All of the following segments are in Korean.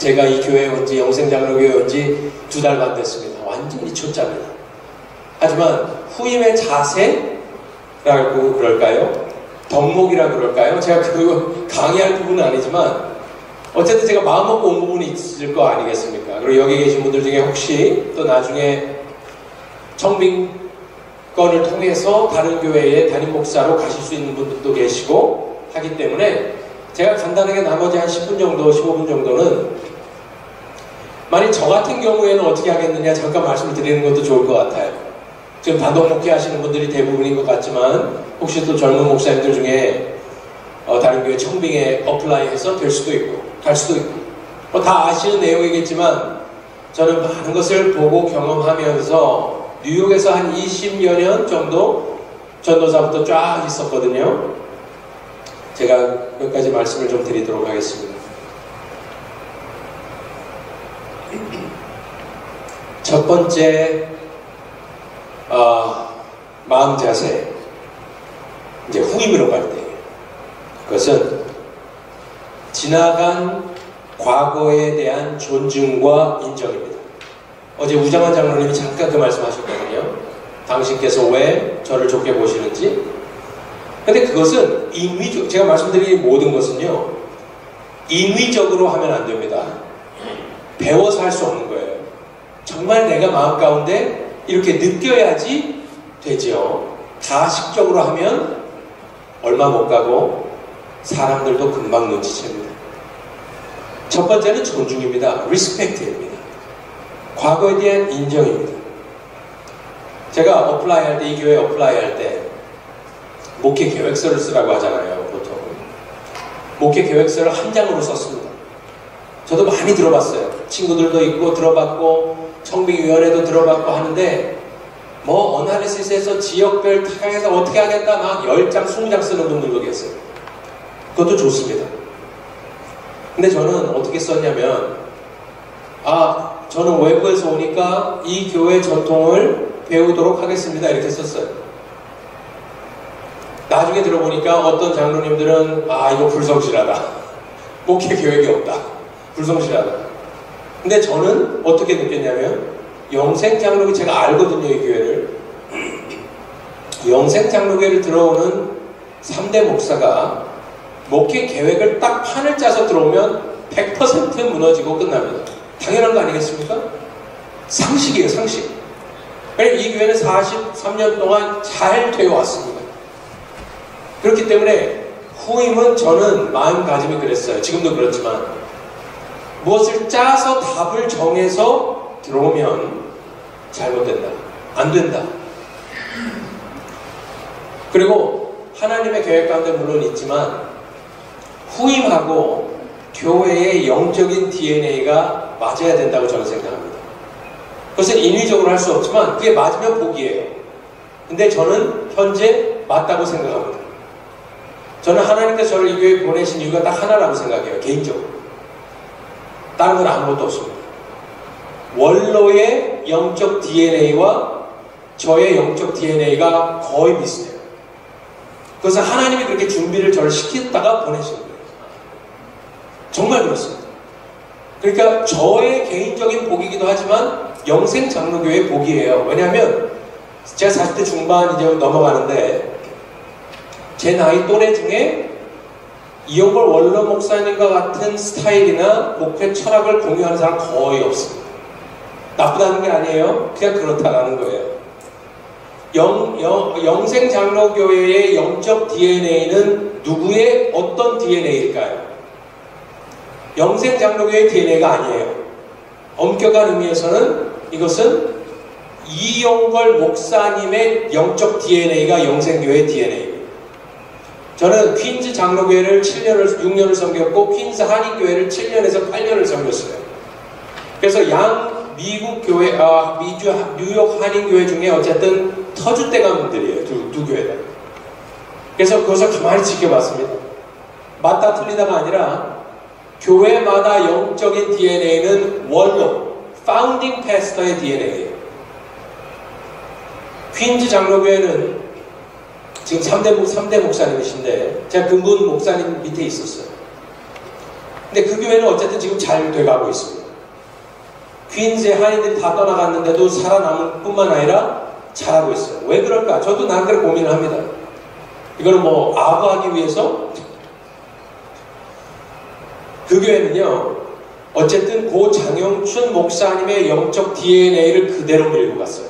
제가 이 교회에 온 지, 영생장로교회에 온 지 2달 반 됐습니다. 완전히 초짜입니다. 하지만 후임의 자세라고 그럴까요? 덕목이라 그럴까요? 제가 그 강의할 부분은 아니지만 어쨌든 제가 마음 먹고 온 부분이 있을 거 아니겠습니까? 그리고 여기 계신 분들 중에 혹시 또 나중에 청빙권을 통해서 다른 교회에 담임 목사로 가실 수 있는 분들도 계시고 하기 때문에 제가 간단하게 나머지 한 10분 정도, 15분 정도는 만약 저 같은 경우에는 어떻게 하겠느냐 잠깐 말씀을 드리는 것도 좋을 것 같아요. 지금 단독 목회 하시는 분들이 대부분인 것 같지만 혹시 또 젊은 목사님들 중에 다른 교회 청빙에 어플라이해서 될 수도 있고 갈 수도 있고 다 아시는 내용이겠지만 저는 많은 것을 보고 경험하면서 뉴욕에서 한 20여 년 정도 전도사부터 쫙 있었거든요. 제가 몇 가지 말씀을 좀 드리도록 하겠습니다. 첫 번째 마음 자세, 이제 후임으로 갈 때 그것은 지나간 과거에 대한 존중과 인정입니다. 어제 우장한 장로님이 잠깐 그 말씀하셨거든요. 당신께서 왜 저를 좋게 보시는지. 근데 그것은 인위적, 제가 말씀드린 모든 것은요 인위적으로 하면 안 됩니다. 배워서 할 수 없는 거예요. 정말 내가 마음 가운데 이렇게 느껴야지 되죠. 가식적으로 하면 얼마 못 가고 사람들도 금방 눈치챕니다. 첫 번째는 존중입니다. 리스펙트입니다. 과거에 대한 인정입니다. 제가 어플라이 할 때, 이 교회에 어플라이 할 때 목회 계획서를 쓰라고 하잖아요. 보통 목회 계획서를 한 장으로 썼습니다. 저도 많이 들어봤어요. 친구들도 있고 들어봤고 청빙위원회도 들어봤고 하는데 뭐 어나리시스에서 지역별 타겟에서 어떻게 하겠다 막 10장, 20장 쓰는 분들도 계세요. 그것도 좋습니다. 근데 저는 어떻게 썼냐면 저는 외부에서 오니까 이 교회 전통을 배우도록 하겠습니다 이렇게 썼어요. 나중에 들어보니까 어떤 장로님들은 이거 불성실하다, 목회 계획이 없다, 불성실하다. 근데 저는 어떻게 느꼈냐면 영생장로교, 제가 알거든요 이 교회를. 영생장로교회를 들어오는 3대 목사가 목회 계획을 딱 판을 짜서 들어오면 100% 무너지고 끝납니다. 당연한 거 아니겠습니까? 상식이에요, 상식. 이 교회는 43년 동안 잘 되어 왔습니다. 그렇기 때문에 후임은 저는 마음가짐이 그랬어요. 지금도 그렇지만 무엇을 짜서 답을 정해서 들어오면 잘못된다, 안 된다. 그리고 하나님의 계획 가운데 물론 있지만 후임하고 교회의 영적인 DNA가 맞아야 된다고 저는 생각합니다. 그것은 인위적으로 할 수 없지만 그게 맞으면 복이에요. 근데 저는 현재 맞다고 생각합니다. 저는 하나님께서 저를 이 교회에 보내신 이유가 딱 하나라고 생각해요. 개인적으로. 다른 건 아무것도 없습니다. 원로의 영적 DNA와 저의 영적 DNA가 거의 비슷해요. 그것은 하나님이 그렇게 준비를 저를 시켰다가 보내신 거예요. 정말 그렇습니다. 그러니까 저의 개인적인 복이기도 하지만 영생장로교회의 복이에요. 왜냐하면 제가 40대 중반 이제 넘어가는데 제 나이 또래 중에 이용걸 원로 목사님과 같은 스타일이나 목회 철학을 공유하는 사람 거의 없습니다. 나쁘다는 게 아니에요. 그냥 그렇다라는 거예요. 영생장로교회의 영적 DNA는 누구의 어떤 DNA일까요? 영생장로교회의 DNA가 아니에요. 엄격한 의미에서는 이것은 이용걸 목사님의 영적 DNA가 영생교회의 DNA입니다. 저는 퀸즈 장로교회를 6년을 섬겼고 퀸즈 한인교회를 7년에서 8년을 섬겼어요. 그래서 미국 교회, 뉴욕 한인교회 중에 어쨌든 터줏대감 분들이에요. 두 교회 다. 그래서 그것을 가만히 지켜봤습니다. 맞다 틀리다가 아니라 교회마다 영적인 DNA는 원로, 파운딩 패스터의 DNA예요. 퀸즈 장로교회는 지금 3대 목사님이신데 제가 그분 목사님 밑에 있었어요. 근데 그 교회는 어쨌든 지금 잘 돼가고 있습니다. 퀸즈의 한인들이 다 떠나갔는데도 살아남을 뿐만 아니라 잘하고 있어요. 왜 그럴까? 저도 나름대로 고민을 합니다. 이거는 뭐 아부하기 위해서? 그 교회는요, 어쨌든 고 장영춘 목사님의 영적 DNA를 그대로 밀고 갔어요.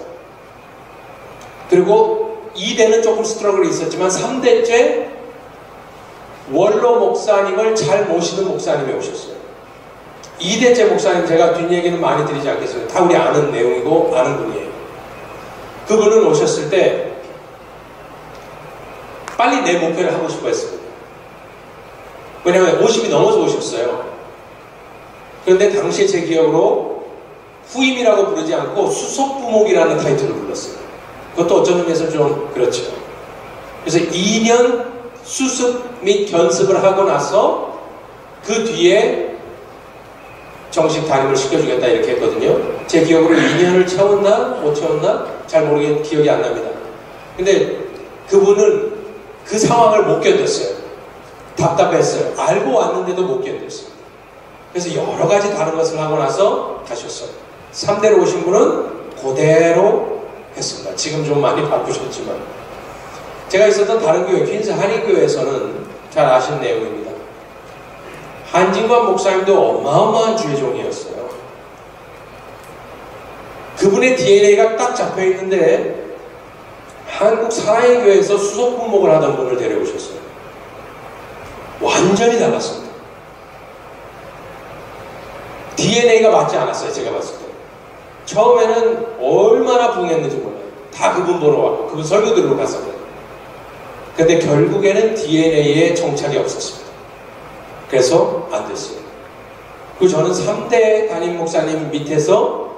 그리고 2대는 조금 스트러글이 있었지만 3대째 원로 목사님을 잘 모시는 목사님이 오셨어요. 2대째 목사님, 제가 뒷얘기는 많이 드리지 않겠습니다. 다 우리 아는 내용이고 아는 분이에요. 그분은 오셨을 때 빨리 내 목회를 하고 싶어 했습니다. 왜냐하면 50이 넘어서 오셨어요. 그런데 당시에 제 기억으로 후임이라고 부르지 않고 수석부목이라는 타이틀을 불렀어요. 그것도 어쩐 의미에서 좀 그렇죠. 그래서 2년 수습 및 견습을 하고 나서 그 뒤에 정식 담임을 시켜주겠다 이렇게 했거든요. 제 기억으로 2년을 채웠나 못 채웠나 잘 모르겠는데 기억이 안 납니다. 근데 그분은 그 상황을 못 견뎠어요. 답답했어요. 알고 왔는데도 못 견뎠어요. 그래서 여러 가지 다른 것을 하고 나서 가셨어요. 3대로 오신 분은 그대로 했습니다. 지금 좀 많이 바꾸셨지만. 제가 있었던 다른 교회, 퀸즈 한인교회에서는 잘 아시는 내용입니다. 한진관 목사님도 어마어마한 주의종이었어요. 그분의 DNA가 딱 잡혀있는데 한국 사랑의 교회에서 수석부목을 하던 분을 데려오셨어요. 완전히 달랐습니다. DNA가 맞지 않았어요. 제가 봤을 때. 처음에는 얼마나 붕했는지 몰라요. 다 그분 보러 왔고 그분 설교 들으러 갔었거든요. 근데 결국에는 DNA에 정착이 없었습니다. 그래서 안 됐어요. 그리고 저는 3대 담임 목사님 밑에서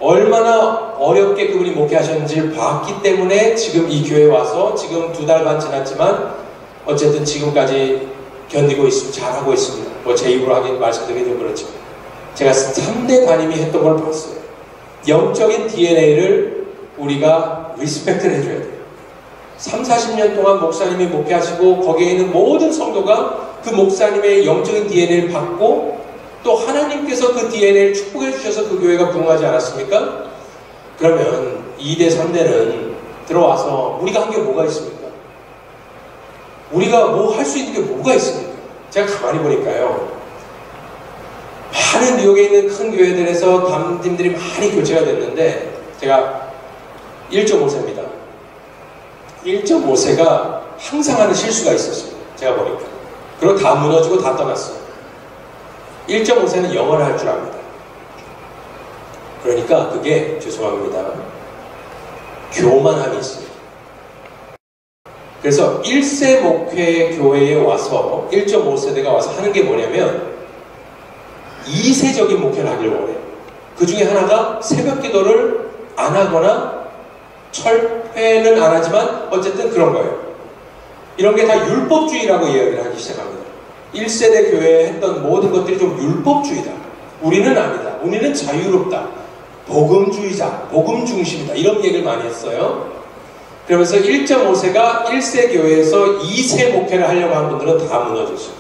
얼마나 어렵게 그분이 목회하셨는지를 봤기 때문에 지금 이 교회에 와서 지금 2달 반 지났지만 어쨌든 지금까지 견디고 있습니다. 잘하고 있습니다. 뭐 제 입으로 하긴 말씀드리기 좀 그렇지만 제가 3대 담임이 했던 걸 봤어요. 영적인 DNA를 우리가 리스펙트를 해줘야 돼요. 3, 40년 동안 목사님이 목회하시고 거기에 있는 모든 성도가 그 목사님의 영적인 DNA를 받고 또 하나님께서 그 DNA를 축복해 주셔서 그 교회가 부흥하지 않았습니까? 그러면 2대, 3대는 들어와서 우리가 한 게 뭐가 있습니까? 우리가 뭐 할 수 있는 게 뭐가 있습니까? 제가 가만히 보니까요. 많은 뉴욕에 있는 큰 교회들에서 담임들이 많이 교체가 됐는데 제가 1.5세입니다. 1.5세가 항상 하는 실수가 있었어요. 제가 보니까. 그리고 다 무너지고 다 떠났어요. 1.5세는 영어를 할 줄 압니다. 그러니까 그게 죄송합니다. 교만함이 있습니다. 그래서 1세 목회 교회에 와서 1.5세대가 와서 하는 게 뭐냐면 2세적인 목회를 하길 원해요. 그 중에 하나가 새벽 기도를 안 하거나 철회는 안 하지만 어쨌든 그런 거예요. 이런 게 다 율법주의라고 이야기를 하기 시작합니다. 1세대 교회에 했던 모든 것들이 좀 율법주의다. 우리는 아니다. 우리는 자유롭다. 복음주의자, 복음 중심이다. 이런 얘기를 많이 했어요. 그러면서 1.5세가 1세 교회에서 2세 목회를 하려고 한 분들은 다 무너졌어요.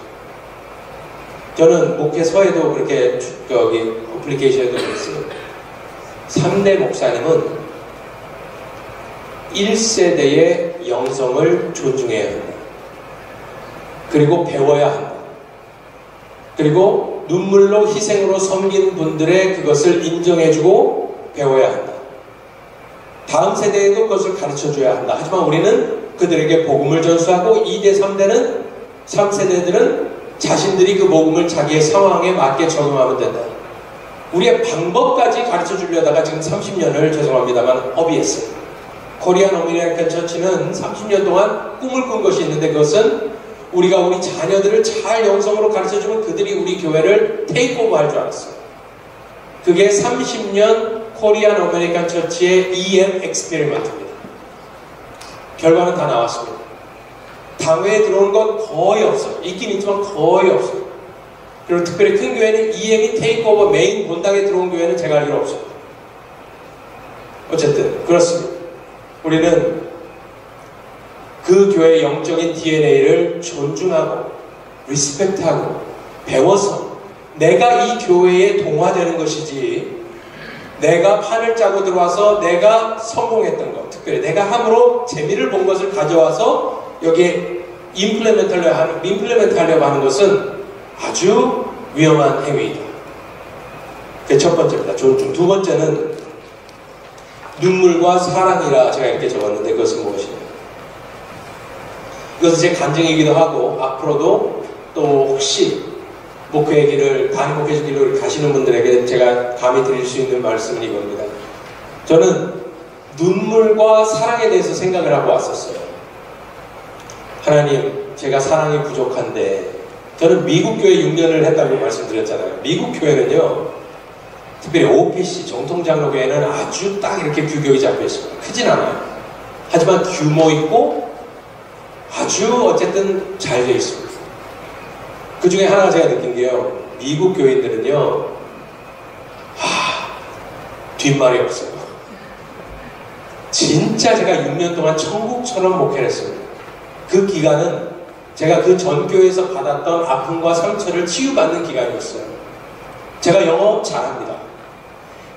저는 목회서에도 그렇게 여기 어플리케이션에도 그랬어요. 3대 목사님은 1세대의 영성을 존중해야 한다. 그리고 배워야 한다. 그리고 눈물로 희생으로 섬긴 분들의 그것을 인정해주고 배워야 한다. 다음 세대에도 그것을 가르쳐줘야 한다. 하지만 우리는 그들에게 복음을 전수하고 2대, 3대는 3세대들은 자신들이 그 복음을 자기의 상황에 맞게 적용하면 된다. 우리의 방법까지 가르쳐 주려다가 지금 30년을 죄송합니다만 허비했어요. 코리안 어메리칸 처치는 30년 동안 꿈을 꾼 것이 있는데 그것은 우리가 우리 자녀들을 잘 영성으로 가르쳐주면 그들이 우리 교회를 테이크오버 할 줄 알았어요. 그게 30년 코리안 어메리칸 처치의 EM 엑스페리먼트입니다. 결과는 다 나왔습니다. 당회에 들어오는 건 거의 없어요. 있긴 있지만 거의 없어요. 그리고 특별히 큰 교회는 EM이 테이크오버 메인 본당에 들어온 교회는 제가 알기로 없어요. 어쨌든 그렇습니다. 우리는 그 교회의 영적인 DNA를 존중하고 리스펙트하고 배워서 내가 이 교회에 동화되는 것이지, 내가 판을 짜고 들어와서 내가 성공했던 것, 특별히 내가 함으로 재미를 본 것을 가져와서 여기에 임플레멘트 하려고 하는 것은 아주 위험한 행위이다. 그게 첫 번째입니다. 존중. 두 번째는 눈물과 사랑이라 제가 이렇게 적었는데 그것은 무엇이냐. 이것은 제 간증이기도 하고 앞으로도 또 혹시 목회의 길을, 단임 목회의 길을 가시는 분들에게 제가 감히 드릴 수 있는 말씀은 이겁니다. 저는 눈물과 사랑에 대해서 생각을 하고 왔었어요. 하나님, 제가 사랑이 부족한데, 저는 미국 교회 6년을 했다고 말씀드렸잖아요. 미국 교회는요, 특별히 OPC, 정통장로교회는 아주 딱 이렇게 규격이 잡혀 있습니다. 크진 않아요. 하지만 규모 있고 아주 어쨌든 잘 되어 있습니다. 그 중에 하나가 제가 느낀 게요, 미국 교인들은요, 뒷말이 없어요. 진짜 제가 6년 동안 천국처럼 목회를 했습니다. 그 기간은 제가 그 전 교회에서 받았던 아픔과 상처를 치유받는 기간이었어요. 제가 영어 잘합니다.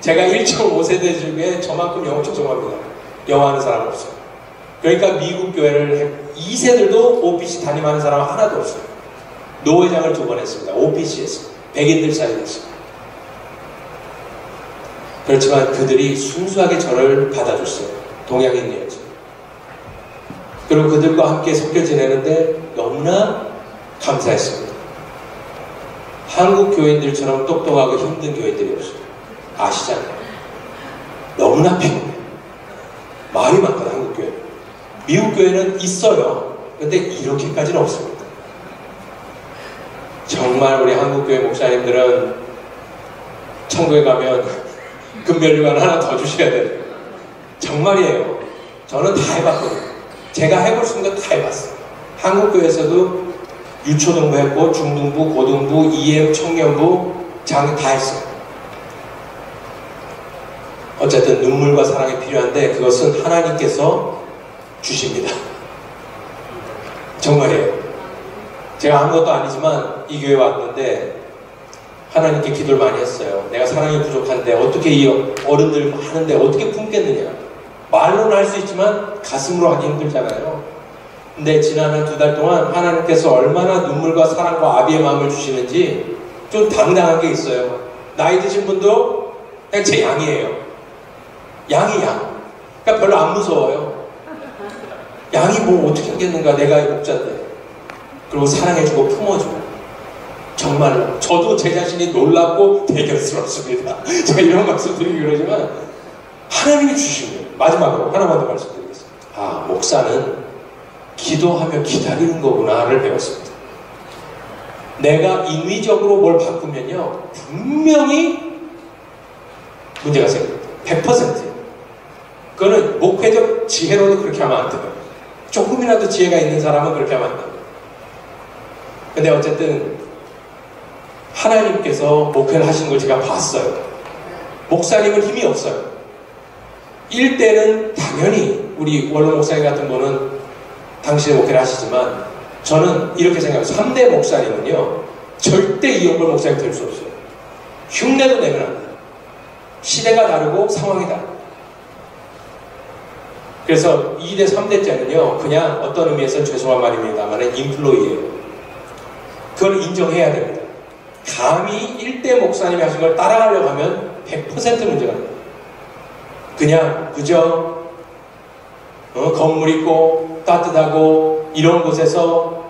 제가 1.5세대 중에 저만큼 영어 조종합니다. 영어 하는 사람 없어요. 그러니까 미국 교회를 2세들도 OPC 담임하는 사람 하나도 없어요. 노회장을 2번 했습니다. OPC에서 백인들 사이에서. 그렇지만 그들이 순수하게 저를 받아줬어요. 동양인이었죠. 그리고 그들과 함께 섞여 지내는데 너무나 감사했습니다. 한국 교인들처럼 똑똑하고 힘든 교인들이 없어요. 아시잖아요. 너무나 피곤해요. 말이 많거든, 한국 교회. 미국 교회는 있어요. 근데 이렇게까지는 없습니다. 정말 우리 한국 교회 목사님들은 천국에 가면 금별류관 하나 더 주셔야 돼요. 정말이에요. 저는 다 해봤거든요. 제가 해볼 수 있는 거 다 해봤어요. 한국 교회에서도 유초등부 했고, 중등부, 고등부, 이해, 청년부, 장 다 했어요. 어쨌든 눈물과 사랑이 필요한데 그것은 하나님께서 주십니다. 정말이에요. 제가 아무것도 아니지만 이 교회에 왔는데 하나님께 기도를 많이 했어요. 내가 사랑이 부족한데 어떻게 이 어른들 하는데 어떻게 품겠느냐. 말로는 할 수 있지만 가슴으로 하기 힘들잖아요. 근데 지난 한 2달 동안 하나님께서 얼마나 눈물과 사랑과 아비의 마음을 주시는지 좀 당당한 게 있어요. 나이 드신 분도 그냥 제 양이에요. 양이 양. 그러니까 별로 안 무서워요. 양이 뭐 어떻게 하겠는가, 내가 목자인데. 그리고 사랑해주고 품어주고. 정말로 저도 제 자신이 놀랍고 대견스럽습니다. 제가 이런 말씀 드리기 그러지만 하나님이 주신 거예요. 마지막으로 하나만 더 말씀드리겠습니다. 목사는 기도하며 기다리는 거구나를 배웠습니다. 내가 인위적으로 뭘 바꾸면요 분명히 문제가 생깁니다. 100%. 그거는 목회적 지혜로도 그렇게 하면 안 돼요. 조금이라도 지혜가 있는 사람은 그렇게 하면 안 돼요. 근데 어쨌든 하나님께서 목회를 하시는 걸 제가 봤어요. 목사님은 힘이 없어요. 1대는 당연히 우리 원로 목사님 같은 분은 당신의 목회를 하시지만 저는 이렇게 생각해요. 3대 목사님은요 절대 이용걸 목사님 될 수 없어요. 흉내도 내면 안 돼요. 시대가 다르고 상황이 다르고. 그래서 2대, 3대째는요 그냥 어떤 의미에서 죄송한 말입니다만 인플로이예요. 그걸 인정해야 됩니다. 감히 1대 목사님이 하신 걸 따라가려고 하면 100% 문제가 됩니다. 그냥 그저 건물 있고 따뜻하고 이런 곳에서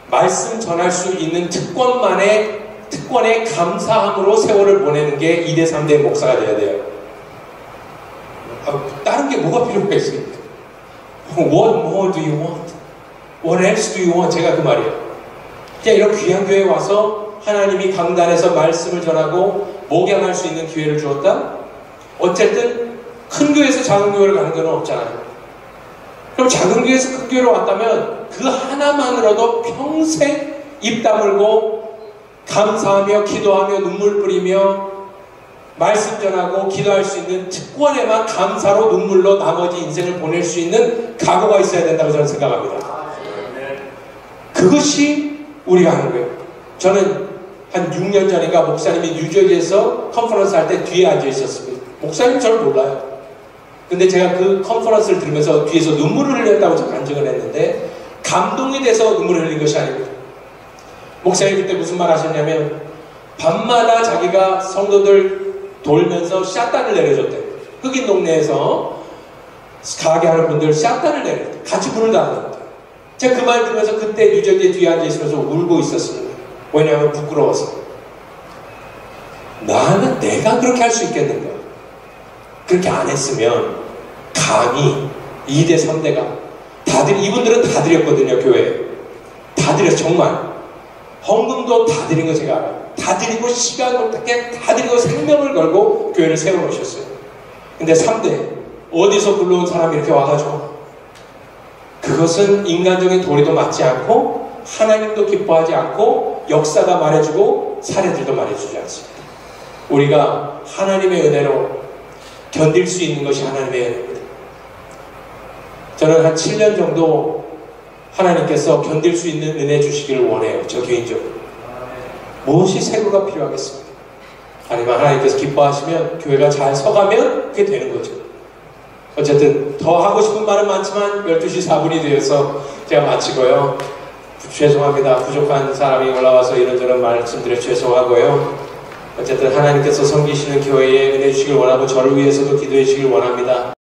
말씀 전할 수 있는 특권의 감사함으로 세월을 보내는 게 2대, 3대 목사가 돼야 돼요. 다른 게 뭐가 필요가 있습니까? What more do you want? What else do you want? 제가 그 말이에요. 그냥 이런 귀한 교회에 와서 하나님이 강단에서 말씀을 전하고 목양할 수 있는 기회를 주었다? 어쨌든 큰 교회에서 작은 교회를 가는 건 없잖아요. 그럼 작은 교회에서 큰 교회로 왔다면 그 하나만으로도 평생 입 다물고 감사하며 기도하며 눈물 뿌리며 말씀 전하고 기도할 수 있는 특권에만 감사로 눈물로 나머지 인생을 보낼 수 있는 각오가 있어야 된다고 저는 생각합니다. 그것이 우리가 하는 거예요. 저는 한 6년 전인가 목사님이 뉴저지에서 컨퍼런스 할 때 뒤에 앉아 있었습니다. 목사님 저를 몰라요. 근데 제가 그 컨퍼런스를 들으면서 뒤에서 눈물을 흘렸다고 제가 간증을 했는데 감동이 돼서 눈물을 흘린 것이 아닙니다. 목사님이 그때 무슨 말 하셨냐면 밤마다 자기가 성도들 돌면서 샷단을 내려줬대요. 흑인 동네에서 가게 하는 분들 샷단을 내려줬대요. 같이 불을 달았대요. 제가 그 말 들으면서 그때 뉴저지에 뒤에 앉아 있으면서 울고 있었습니다. 왜냐하면 부끄러워서. 나는 내가 그렇게 할 수 있겠는가? 그렇게 안 했으면 감히 2대 3대가 이분들은 다 드렸거든요. 교회에 다 드렸어요. 정말 헌금도 다 드린 거 제가 알아요. 다 드리고 시간을 다 드리고 생명을 걸고 교회를 세워놓으셨어요. 근데 3대 어디서 굴러온 사람이 이렇게 와가지고 그것은 인간적인 도리도 맞지 않고 하나님도 기뻐하지 않고 역사가 말해주고 사례들도 말해주지 않습니다. 우리가 하나님의 은혜로 견딜 수 있는 것이 하나님의 은혜입니다. 저는 한 7년 정도 하나님께서 견딜 수 있는 은혜 주시기를 원해요. 저 개인적으로. 무엇이 세고가 필요하겠습니까? 아니면 하나님께서 기뻐하시면 교회가 잘 서가면 그게 되는 거죠. 어쨌든 더 하고 싶은 말은 많지만 12시 4분이 되어서 제가 마치고요. 죄송합니다. 부족한 사람이 올라와서 이런저런 말씀드려 죄송하고요. 어쨌든 하나님께서 섬기시는 교회에 은혜 주시길 원하고 저를 위해서도 기도해 주시길 원합니다.